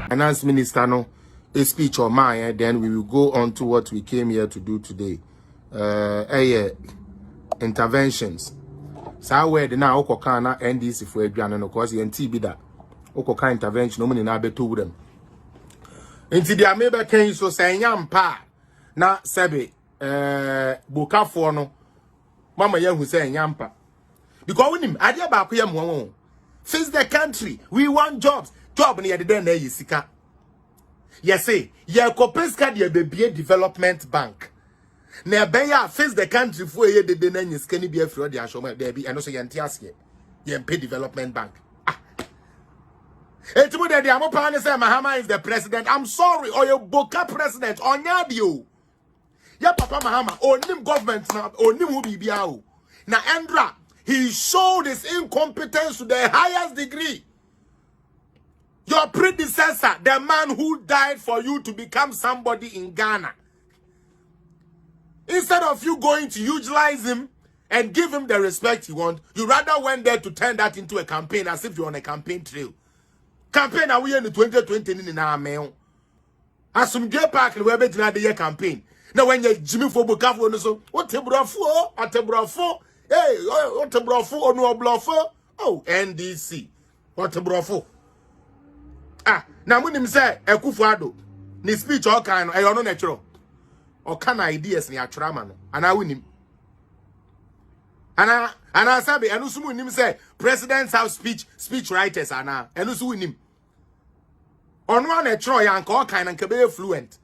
Finance Minister no a speech or mine, then we will go on to what we came here to do today. Interventions. So where the now okokana NDC for Adrian no cause NT be that okoka intervention no money na beto them. Inti dia mebe ken so say yampa na sebe boka for no mama yahu say yampa because when him ade ba ko yam won face the country we want jobs job na yede na yisika yes say ye kopeska de bebie development bank na be ya face the country for ye de na yisika ni be afro de ashoma there be eno so ye ntiase ye pay development bank. Etimu de amo pa ne say Mahama is the president. I'm sorry, or your Boka president on yadio. Ya papa Mahama onim government na onim hu bibia o. Na Endra, he showed his incompetence to the highest degree. Your predecessor, the man who died for you to become somebody in Ghana. Instead of you going to utilize him and give him the respect he wants, you rather went there to turn that into a campaign as if you're on a campaign trail. Campaign are we in the 2020 in our mail? As some J Park and we're better the year campaign. Now when you Jimmy for Bukafu and so what a bravo, at a bravo, hey, what a bravo or no bluffer? Oh, NDC. What a bravo. Now when him say a kufuado, ni speech all kind, I don't know natural. Or can ideas near Traman, and I win him. And I said, and also when him say presidents have speech writers and also win him. On one a Troy and all kind and can be fluent.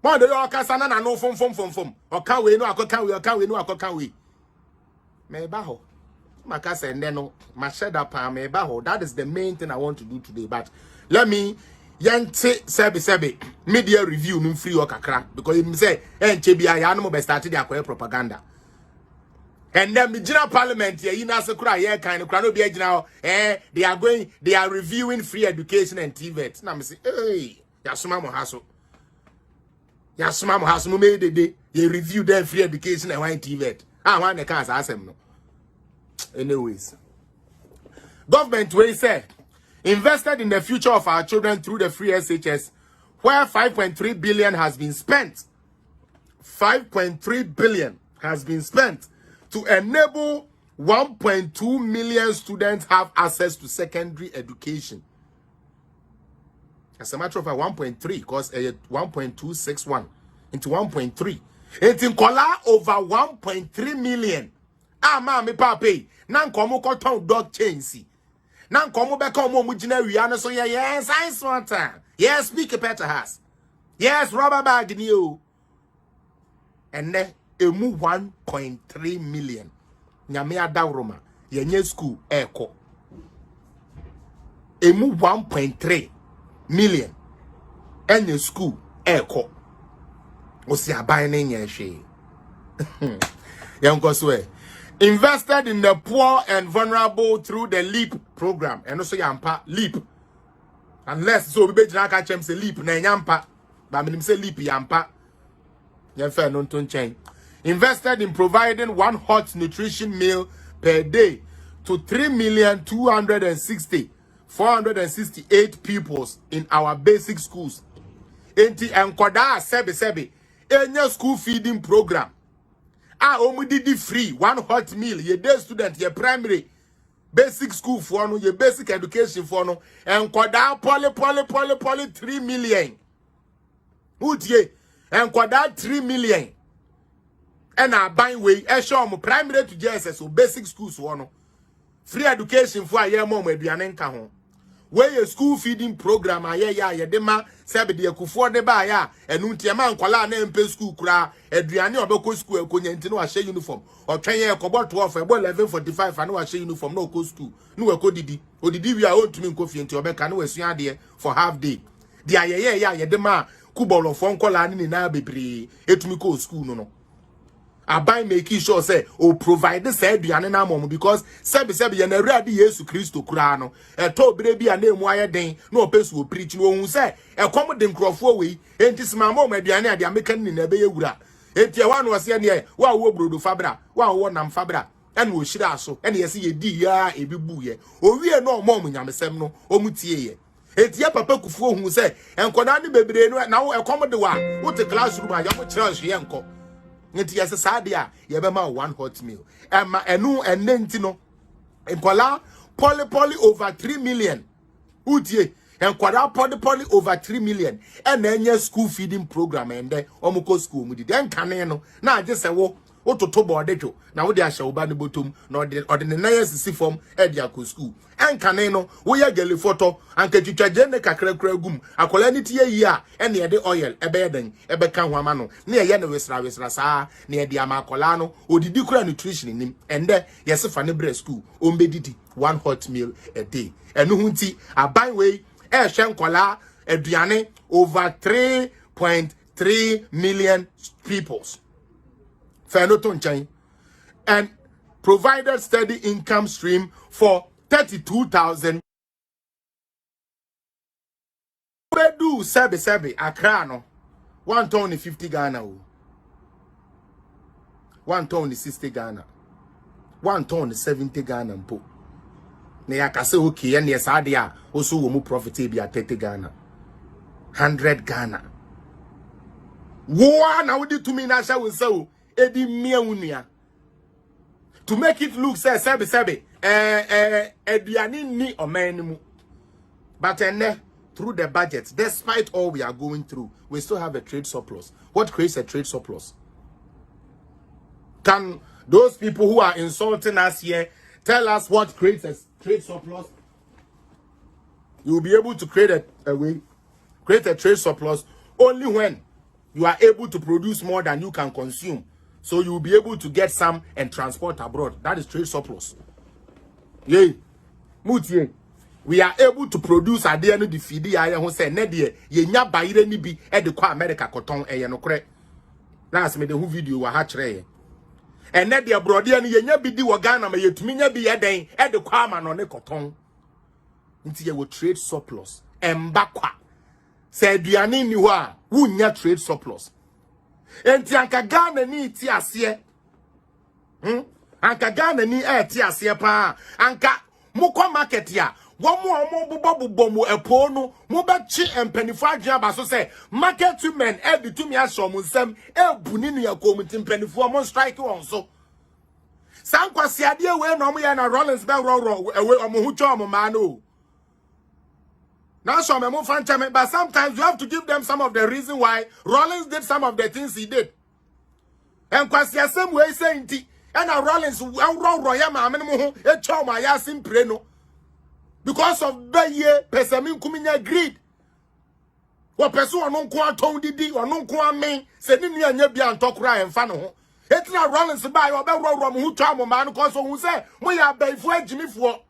One the all casana no from. Or can we no can we no me baho. Makasa and then no my shed up me baho. That is the main thing I want to do today. But let me yante sebi media review no free or kakra because him say NCBI animal be started their propaganda. And then the general parliament here, you know, so cry here kind of crano be now. They are reviewing free education and TVET. Now I say, hey, Yasuma Mohaso. Yasuma Mohaso no made the day. You review them free education and wine TVET. I want the cars ask them no. Anyways, government will say invested in the future of our children through the free SHS, where 5.3 billion has been spent. 5.3 billion has been spent to enable 1.2 million students have access to secondary education. As a matter of fact, 1.3 because 1.261 into 1.3. It's in color over 1.3 million. Me papa. Nan komo koton dog chain. Nan komo be komo mujina wiana so yes, I swear. Yes, speak better has. Yes, rubber bag new. And then emu 1.3 million. Nyame adawroma yenye school eko. Emu 1.3 million. Enye school eko. Osi abayne nyeshe. Yanko swe. Invested in the poor and vulnerable through the LEAP program. And also yampa LEAP. Unless so we be jina ka chem say LEAP na yampa. Ba minim say LEAP yampa. Yemfa no ton chen. Invested in providing one hot nutrition meal per day to 3,260,468 pupils in our basic schools. Enti enkoda sebi enya school feeding program. Omudidi free one hot meal ye day student ye primary basic school for no ye basic education for no enkoda poly 3 million. Utie enkoda 3 million. And our buying way, show primary to JSS, so basic schools one. Free education for a year more with Bianenka. Where a school feeding program, dema, sabi de kufor de baya, and Untiaman Kola name pay school cra, Adriani or Boko school, Kunyantino, a share uniform, or 10 year cobalt to offer, well, 11:45, and no share uniform, no co school, no a codidi, or the DV own to me coffee into your back, and no a for half day. The dema, Kubolo phone call and in Abbey, Etumiko school no. I buy making sure say provide the said na mom because sebi na ready Yesu Christo kura no e to brebi a na emu ayeden na opesu preach no hu say e kom de nkrofo we enti sima mom aduane ade amekan ni na be yewura enti e wa no se ne wa wo brodo fabra wa wo nam fabra ene wo hira so ene yesi ye di ya ebibu ye owie no mom nyamesem no omutie ye Etia papa kufuo hu say enkoda ne bebre no na wo ekom de wa wo te classroom a yamo kire hwe enko nti yes saade a ye be ma one hot meal ema enu enenti no enkola poly over 3 million utie enkoda poly over 3 million ena enye school feeding program ende omukọ school mu di den kane no na age se wo ototo bodejo na wo de ahye wo ba ne botom na ode ne na yesisi form e dia ko school enkane no wo ye gele photo anka twitwaje ne kakra kra gum akola ni tie yi a ene ye de oil ebe yeden ebe ka ho ama no na ye ne wesra saa na ye de ama akola no odidi kra nutrition nim ende yesefa ne bre school ombedidi one hot meal a day enu hunti aban we e hwe nkola aduane over 3.3 million peoples and provided steady income stream for 32,000. We do sebi Accra no 1 ton is 50 Ghana. 1 ton is 60 Ghana. 1 ton is 70 Ghana mpo. Na yakase okay and yes adia also wo mu profit e bia 30 Ghana. 100 Ghana. Wo na wodi to me na sha wo say edi mia unia to make it look say sebi eduani ni omanimu but through the budget despite all we are going through we still have a trade surplus. What creates a trade surplus? Can those people who are insulting us here tell us what creates a trade surplus? You will be able to create a trade surplus only when you are able to produce more than you can consume. So you will be able to get some and transport abroad. That is trade surplus. Yay. Mutie. We are able to produce at the end of the feed. I who say Nedie, ye nya bayire ni bi e de kwa America cotton e no kre. Last me the who video wa hatre. And Nedie abroad ye nya bi di wa Ghana me yetumi nya bi ye den e de kwa ma no ne cotton. Nti ye wo trade surplus. Embakwa. Se aduane ni ho a wo nya trade surplus. Enti anka Ghana ni ti ase anka Ghana ni ti ase pa anka mukọ market ya wo mo bobobobom epo no mo be chi empanifo adwen aba so say market women e bi tumi aso mo nsam e buni no yakom ti empanifo mo strike won so sankwase ade we no mo ya na Rollins be ro ewe omo hu cho mo ma no. Now, some but sometimes you have to give them some of the reason why Rollins did some of the things he did. And because the same way saying, and Rollins, because of the year, Pesamin Kuminya greed. What person or non qua tongue did or non qua me, said in your nebia and talk right and fano. It's not Rollins by or Belro who charm man, because who say, we are by for Jimmy for.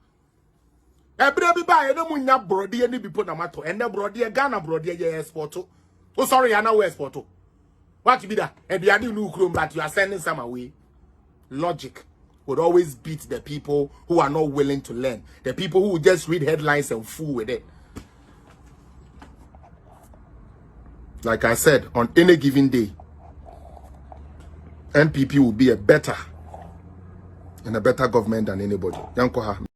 Every buy no munya brody and be put amato and the brody Ghana brody export. Oh sorry, I know export. What be that? And the other new chrome but you are sending some away. Logic would always beat the people who are not willing to learn. The people who just read headlines and fool with it. Like I said, on any given day, NPP will be a better government than anybody.